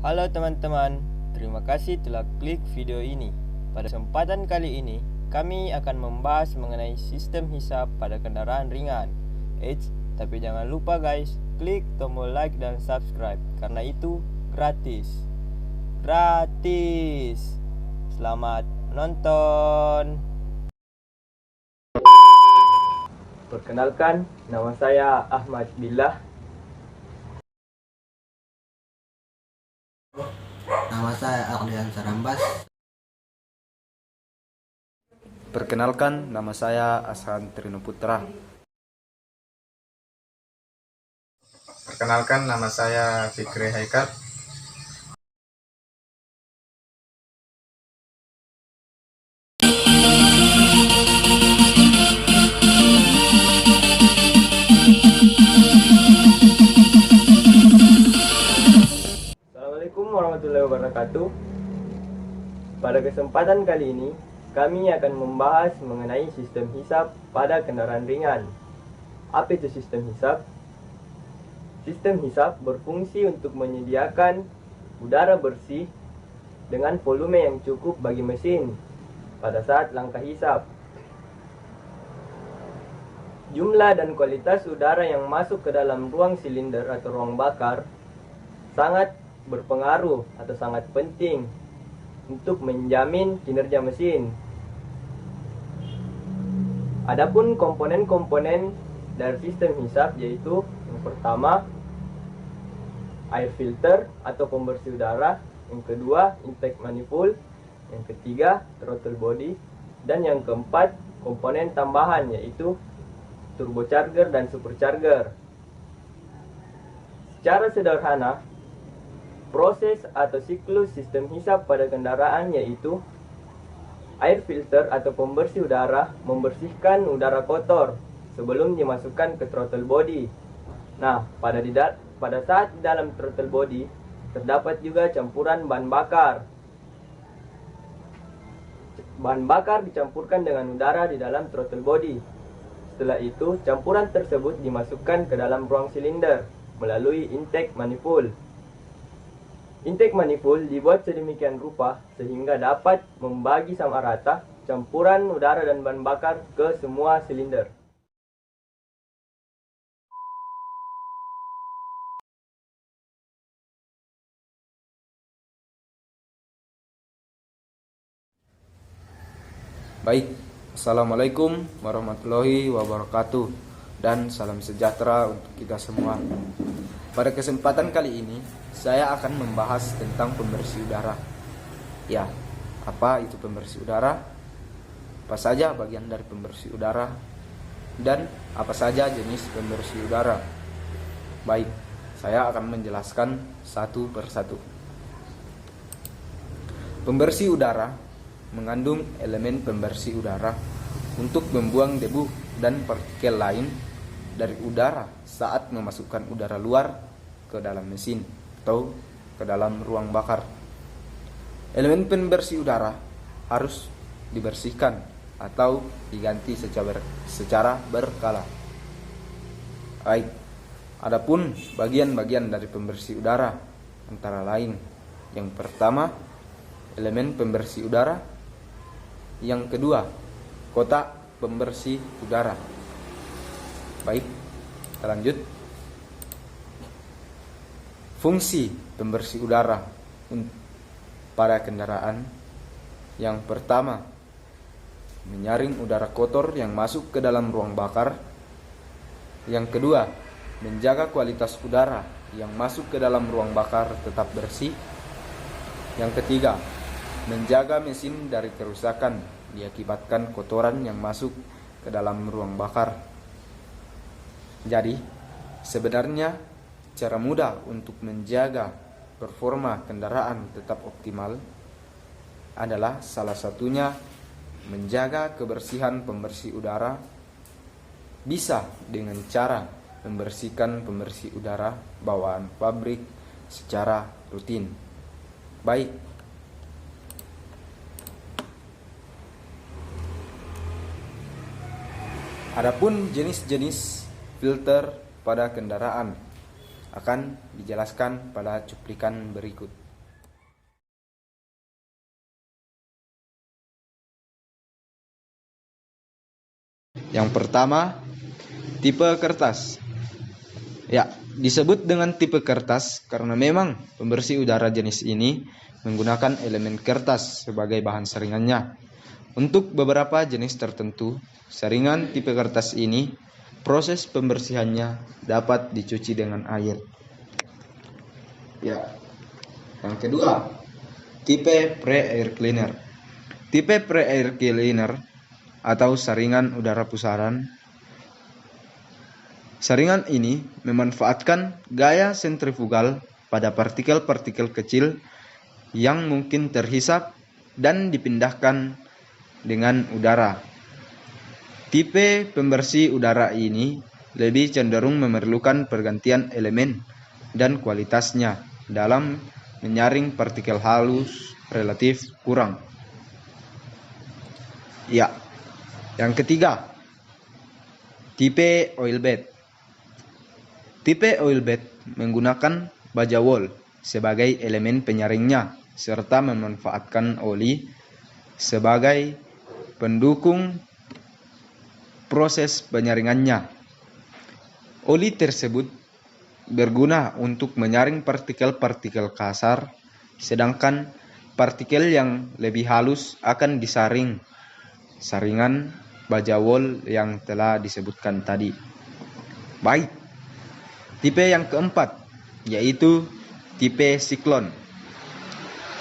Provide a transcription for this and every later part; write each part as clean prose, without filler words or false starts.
Halo teman-teman, terima kasih telah klik video ini. Pada kesempatan kali ini, kami akan membahas mengenai sistem hisap pada kendaraan ringan. Tapi jangan lupa guys, klik tombol like dan subscribe, karena itu gratis. Gratis! Selamat menonton! Perkenalkan, nama saya Ahmad Billah. Nama saya Ardian Sarambas. Perkenalkan, nama saya Ashan Trino Putra. Perkenalkan, nama saya Fikri Haikal. Assalamualaikum warahmatullahi wabarakatuh. Pada kesempatan kali ini, kami akan membahas mengenai sistem hisap pada kendaraan ringan. Apa itu sistem hisap? Sistem hisap berfungsi untuk menyediakan udara bersih dengan volume yang cukup bagi mesin pada saat langkah hisap. Jumlah dan kualitas udara yang masuk ke dalam ruang silinder atau ruang bakar sangat berpengaruh atau sangat penting untuk menjamin kinerja mesin. Adapun komponen-komponen dari sistem hisap yaitu yang pertama air filter atau pembersih udara, yang kedua intake manifold, yang ketiga throttle body, dan yang keempat komponen tambahan yaitu turbocharger dan supercharger. Secara sederhana, proses atau siklus sistem hisap pada kendaraan yaitu air filter atau pembersih udara membersihkan udara kotor sebelum dimasukkan ke throttle body. Nah, pada saat di dalam throttle body terdapat juga campuran bahan bakar. Bahan bakar dicampurkan dengan udara di dalam throttle body. Setelah itu, campuran tersebut dimasukkan ke dalam ruang silinder melalui intake manifold. Intake manifold dibuat sedemikian rupa sehingga dapat membagi sama rata campuran udara dan bahan bakar ke semua silinder. Baik, Assalamualaikum warahmatullahi wabarakatuh, dan salam sejahtera untuk kita semua. Pada kesempatan kali ini, saya akan membahas tentang pembersih udara. Ya, apa itu pembersih udara? Apa saja bagian dari pembersih udara? Dan apa saja jenis pembersih udara? Baik, saya akan menjelaskan satu persatu. Pembersih udara mengandung elemen pembersih udara untuk membuang debu dan partikel lain dari udara saat memasukkan udara luar ke dalam mesin atau ke dalam ruang bakar. Elemen pembersih udara harus dibersihkan atau diganti secara berkala. Baik, adapun bagian-bagian dari pembersih udara antara lain, yang pertama elemen pembersih udara, yang kedua kotak pembersih udara. Baik, kita lanjut. Fungsi pembersih udara pada kendaraan. Yang pertama, menyaring udara kotor yang masuk ke dalam ruang bakar. Yang kedua, menjaga kualitas udara yang masuk ke dalam ruang bakar tetap bersih. Yang ketiga, menjaga mesin dari kerusakan diakibatkan kotoran yang masuk ke dalam ruang bakar. Jadi, sebenarnya cara mudah untuk menjaga performa kendaraan tetap optimal adalah salah satunya menjaga kebersihan pembersih udara, bisa dengan cara membersihkan pembersih udara bawaan pabrik secara rutin. Baik, adapun jenis-jenis filter pada kendaraan akan dijelaskan pada cuplikan berikut. Yang pertama, tipe kertas. Ya, disebut dengan tipe kertas karena memang pembersih udara jenis ini menggunakan elemen kertas sebagai bahan saringannya. Untuk beberapa jenis tertentu, saringan tipe kertas ini proses pembersihannya dapat dicuci dengan air. Ya. Yang kedua, tipe pre-air cleaner. Tipe pre-air cleaner atau saringan udara pusaran. Saringan ini memanfaatkan gaya sentrifugal pada partikel-partikel kecil yang mungkin terhisap dan dipindahkan dengan udara. Tipe pembersih udara ini lebih cenderung memerlukan pergantian elemen dan kualitasnya dalam menyaring partikel halus relatif kurang. Ya, yang ketiga, tipe oil bath. Tipe oil bath menggunakan baja wol sebagai elemen penyaringnya serta memanfaatkan oli sebagai pendukung proses penyaringannya. Oli tersebut berguna untuk menyaring partikel-partikel kasar, sedangkan partikel yang lebih halus akan disaring saringan baja wol yang telah disebutkan tadi. Baik, tipe yang keempat yaitu tipe siklon.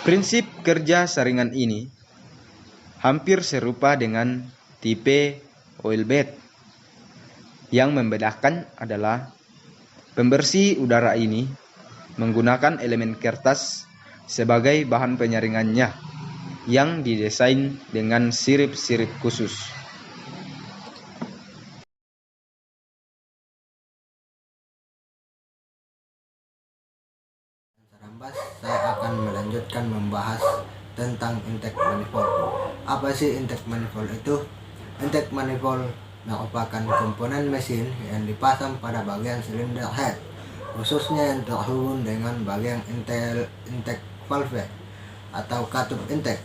Prinsip kerja saringan ini hampir serupa dengan tipe oil bath. Yang membedakan adalah pembersih udara ini menggunakan elemen kertas sebagai bahan penyaringannya yang didesain dengan sirip-sirip khusus. Sarambas, saya akan melanjutkan membahas tentang intake manifold. Apa sih intake manifold itu? Intake manifold merupakan komponen mesin yang dipasang pada bagian silinder head, khususnya yang terhubung dengan bagian intake valve atau katup intake.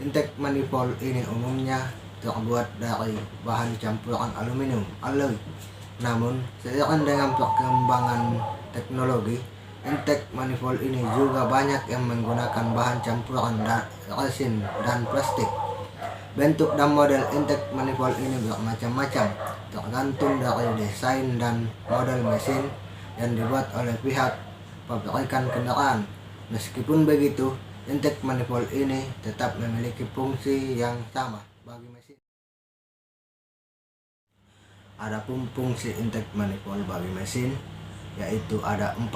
Intake manifold ini umumnya terbuat dari bahan campuran aluminium alloy. Namun, seiring dengan perkembangan teknologi, intake manifold ini juga banyak yang menggunakan bahan campuran resin dan plastik. Bentuk dan model intake manifold ini bermacam-macam, tergantung dari desain dan model mesin yang dibuat oleh pihak pabrikan kendaraan. Meskipun begitu, intake manifold ini tetap memiliki fungsi yang sama bagi mesin. Adapun fungsi intake manifold bagi mesin yaitu ada 4.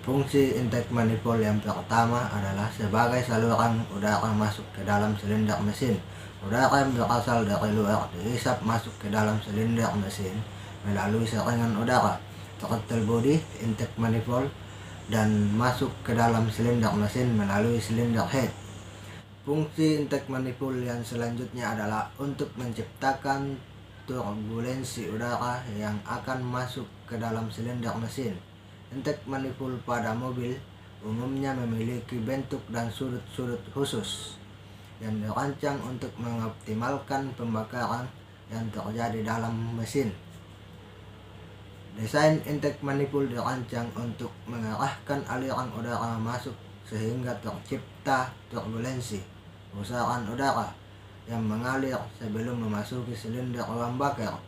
Fungsi intake manifold yang pertama adalah sebagai saluran udara masuk ke dalam silinder mesin. Udara yang berasal dari luar dihisap masuk ke dalam silinder mesin melalui saringan udara throttle body intake manifold dan masuk ke dalam silinder mesin melalui silinder head. Fungsi intake manifold yang selanjutnya adalah untuk menciptakan turbulensi udara yang akan masuk ke dalam silinder mesin. Intake manifold pada mobil umumnya memiliki bentuk dan sudut-sudut khusus yang dirancang untuk mengoptimalkan pembakaran yang terjadi dalam mesin. Desain intake manifold dirancang untuk mengarahkan aliran udara masuk sehingga tercipta turbulensi, pusaran udara yang mengalir sebelum memasuki silinder ruang bakar.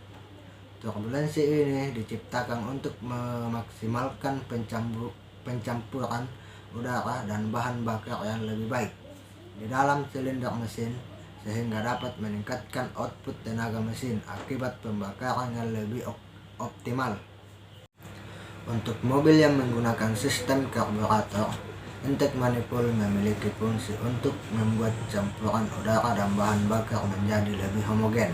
Turbulensi ini diciptakan untuk memaksimalkan pencampuran udara dan bahan bakar yang lebih baik di dalam silinder mesin sehingga dapat meningkatkan output tenaga mesin akibat pembakaran yang lebih optimal. Untuk mobil yang menggunakan sistem karburator, intake manifold memiliki fungsi untuk membuat campuran udara dan bahan bakar menjadi lebih homogen.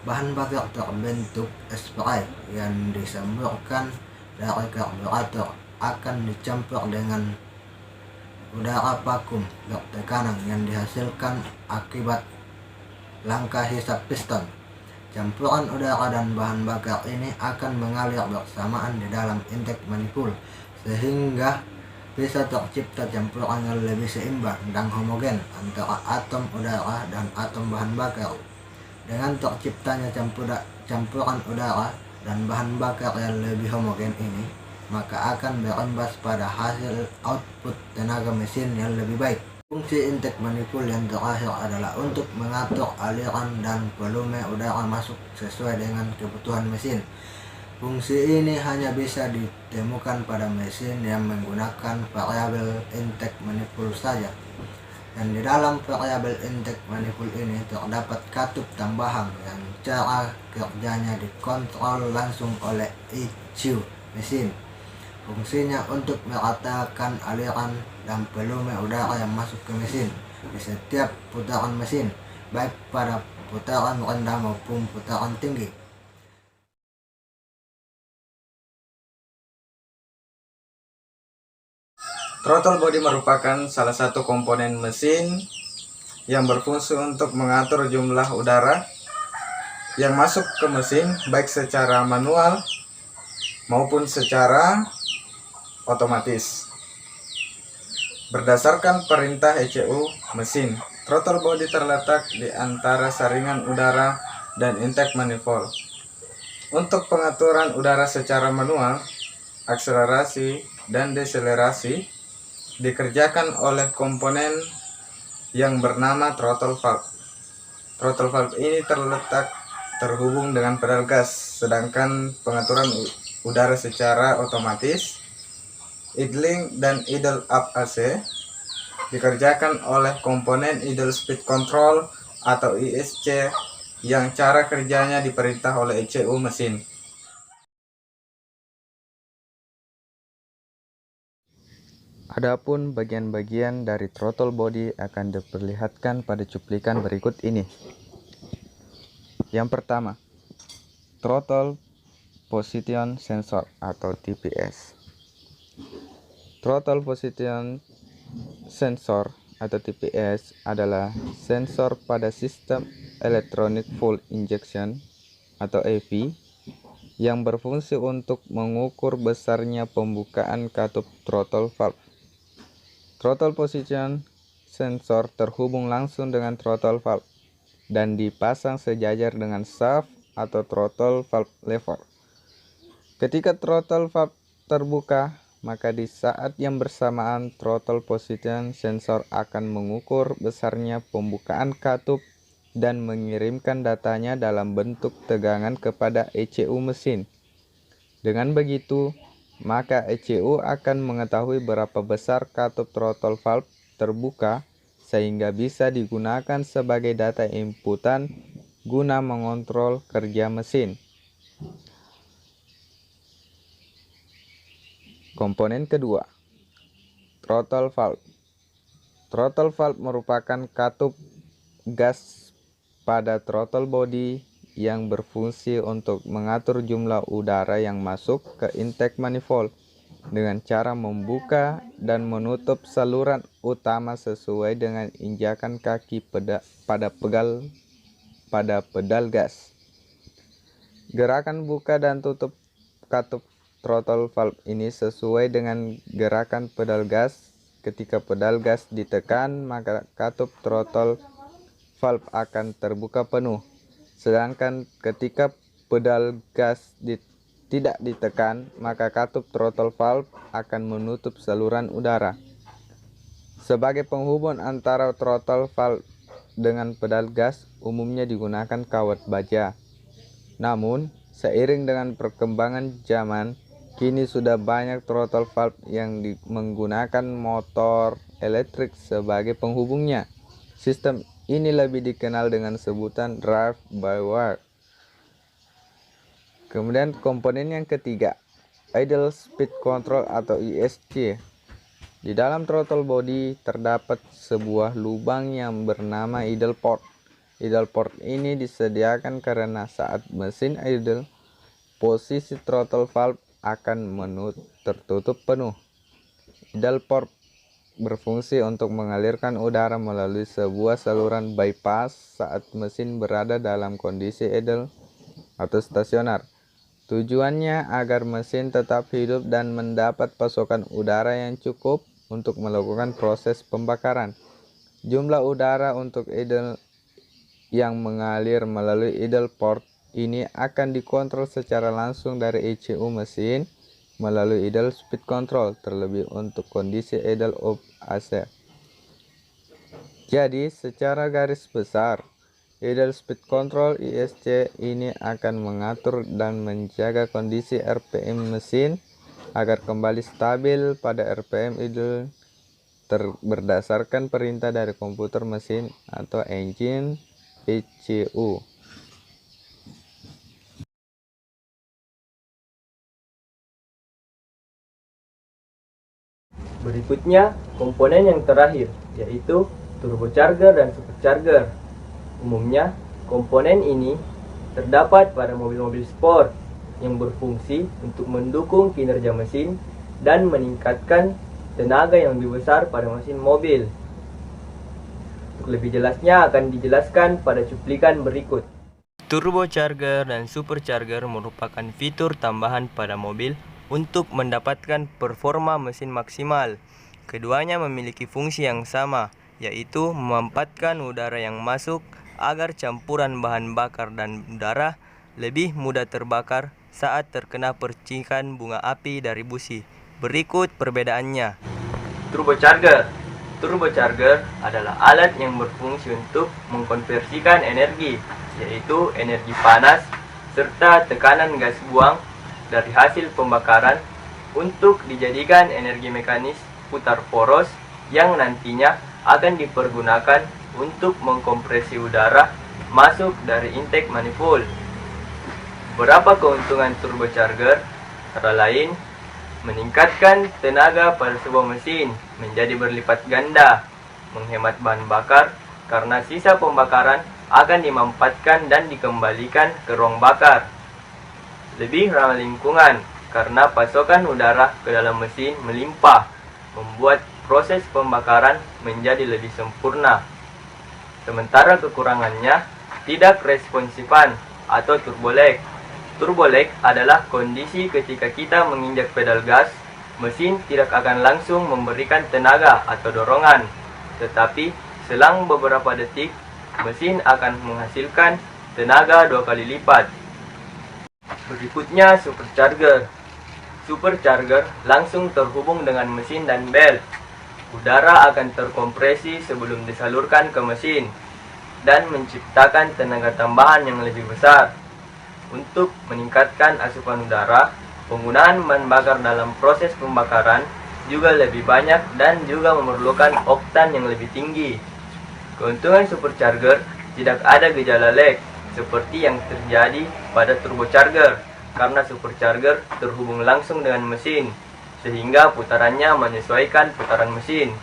Bahan bakar terbentuk spray yang disemburkan dari karburator akan dicampur dengan udara vakum bertekanan yang dihasilkan akibat langkah hisap piston. Campuran udara dan bahan bakar ini akan mengalir bersamaan di dalam intake manifold sehingga bisa tercipta campuran yang lebih seimbang dan homogen antara atom udara dan atom bahan bakar. Dengan terciptanya campuran udara dan bahan bakar yang lebih homogen ini, maka akan berimbas pada hasil output tenaga mesin yang lebih baik. Fungsi intake manifold yang terakhir adalah untuk mengatur aliran dan volume udara masuk sesuai dengan kebutuhan mesin. Fungsi ini hanya bisa ditemukan pada mesin yang menggunakan variabel intake manifold saja. Dan di dalam variabel intake manifold ini terdapat katup tambahan yang cara kerjanya dikontrol langsung oleh ECU mesin. Fungsinya untuk meratakan aliran dan volume udara yang masuk ke mesin di setiap putaran mesin, baik pada putaran rendah maupun putaran tinggi. Throttle body merupakan salah satu komponen mesin yang berfungsi untuk mengatur jumlah udara yang masuk ke mesin baik secara manual maupun secara otomatis. Berdasarkan perintah ECU mesin, throttle body terletak di antara saringan udara dan intake manifold. Untuk pengaturan udara secara manual, akselerasi dan deselerasi dikerjakan oleh komponen yang bernama throttle valve. Throttle valve ini terhubung dengan pedal gas, sedangkan pengaturan udara secara otomatis, idling dan idle up AC dikerjakan oleh komponen idle speed control atau ISC yang cara kerjanya diperintah oleh ECU mesin. Adapun bagian-bagian dari throttle body akan diperlihatkan pada cuplikan berikut ini. Yang pertama, throttle position sensor atau TPS. Throttle position sensor atau TPS adalah sensor pada sistem electronic fuel injection atau EV yang berfungsi untuk mengukur besarnya pembukaan katup throttle valve. Throttle position sensor terhubung langsung dengan throttle valve dan dipasang sejajar dengan shaft atau throttle valve lever. Ketika throttle valve terbuka, maka di saat yang bersamaan throttle position sensor akan mengukur besarnya pembukaan katup dan mengirimkan datanya dalam bentuk tegangan kepada ECU mesin. Dengan begitu, maka ECU akan mengetahui berapa besar katup throttle valve terbuka sehingga bisa digunakan sebagai data inputan guna mengontrol kerja mesin. Komponen kedua, throttle valve. Throttle valve merupakan katup gas pada throttle body yang berfungsi untuk mengatur jumlah udara yang masuk ke intake manifold dengan cara membuka dan menutup saluran utama sesuai dengan injakan kaki pada pedal gas. Gerakan buka dan tutup katup throttle valve ini sesuai dengan gerakan pedal gas. Ketika pedal gas ditekan, maka katup throttle valve akan terbuka penuh. Sedangkan ketika pedal gas tidak ditekan, maka katup throttle valve akan menutup saluran udara. Sebagai penghubung antara throttle valve dengan pedal gas, umumnya digunakan kawat baja. Namun, seiring dengan perkembangan zaman, kini sudah banyak throttle valve yang menggunakan motor elektrik sebagai penghubungnya. Sistem ini lebih dikenal dengan sebutan drive by wire. Kemudian komponen yang ketiga, idle speed control atau ISC. Di dalam throttle body terdapat sebuah lubang yang bernama idle port. Idle port ini disediakan karena saat mesin idle, posisi throttle valve akan tertutup penuh. Idle port berfungsi untuk mengalirkan udara melalui sebuah saluran bypass saat mesin berada dalam kondisi idle atau stasioner. Tujuannya agar mesin tetap hidup dan mendapat pasokan udara yang cukup untuk melakukan proses pembakaran. Jumlah udara untuk idle yang mengalir melalui idle port ini akan dikontrol secara langsung dari ECU mesin melalui idle speed control, terlebih untuk kondisi idle of AC. Jadi secara garis besar, idle speed control ISC ini akan mengatur dan menjaga kondisi RPM mesin agar kembali stabil pada RPM idle berdasarkan perintah dari komputer mesin atau engine ECU. Berikutnya, komponen yang terakhir, yaitu turbocharger dan supercharger. Umumnya, komponen ini terdapat pada mobil-mobil sport yang berfungsi untuk mendukung kinerja mesin dan meningkatkan tenaga yang lebih besar pada mesin mobil. Untuk lebih jelasnya akan dijelaskan pada cuplikan berikut. Turbocharger dan supercharger merupakan fitur tambahan pada mobil untuk mendapatkan performa mesin maksimal. Keduanya memiliki fungsi yang sama, yaitu memanfaatkan udara yang masuk agar campuran bahan bakar dan udara lebih mudah terbakar saat terkena percikan bunga api dari busi. Berikut perbedaannya. Turbocharger adalah alat yang berfungsi untuk mengkonversikan energi, yaitu energi panas serta tekanan gas buang dari hasil pembakaran untuk dijadikan energi mekanis putar poros yang nantinya akan dipergunakan untuk mengkompresi udara masuk dari intake manifold. Berapa keuntungan turbocharger? Antara lain, meningkatkan tenaga pada sebuah mesin menjadi berlipat ganda, menghemat bahan bakar karena sisa pembakaran akan dimanfaatkan dan dikembalikan ke ruang bakar. Lebih ramah lingkungan karena pasokan udara ke dalam mesin melimpah, membuat proses pembakaran menjadi lebih sempurna. Sementara kekurangannya, tidak responsifan atau turbolag. Turbolag adalah kondisi ketika kita menginjak pedal gas, mesin tidak akan langsung memberikan tenaga atau dorongan, tetapi selang beberapa detik, mesin akan menghasilkan tenaga 2 kali lipat. Berikutnya supercharger. Supercharger langsung terhubung dengan mesin dan belt. Udara akan terkompresi sebelum disalurkan ke mesin dan menciptakan tenaga tambahan yang lebih besar. Untuk meningkatkan asupan udara, penggunaan bahan bakar dalam proses pembakaran juga lebih banyak dan juga memerlukan oktan yang lebih tinggi. Keuntungan supercharger, tidak ada gejala lag seperti yang terjadi pada turbocharger karena supercharger terhubung langsung dengan mesin sehingga putarannya menyesuaikan putaran mesin.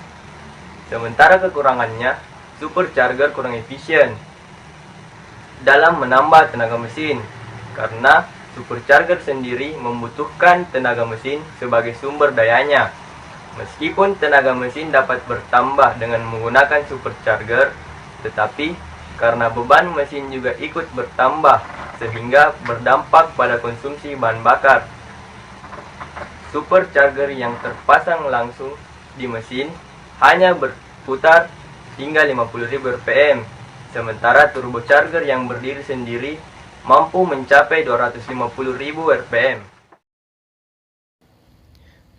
Sementara kekurangannya, supercharger kurang efisien dalam menambah tenaga mesin karena supercharger sendiri membutuhkan tenaga mesin sebagai sumber dayanya. Meskipun tenaga mesin dapat bertambah dengan menggunakan supercharger, tetapi karena beban mesin juga ikut bertambah sehingga berdampak pada konsumsi bahan bakar. Supercharger yang terpasang langsung di mesin hanya berputar hingga 50.000 rpm, sementara turbocharger yang berdiri sendiri mampu mencapai 250.000 rpm.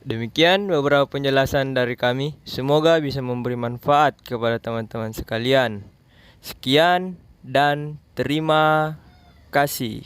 Demikian beberapa penjelasan dari kami. Semoga bisa memberi manfaat kepada teman-teman sekalian. Sekian dan terima kasih.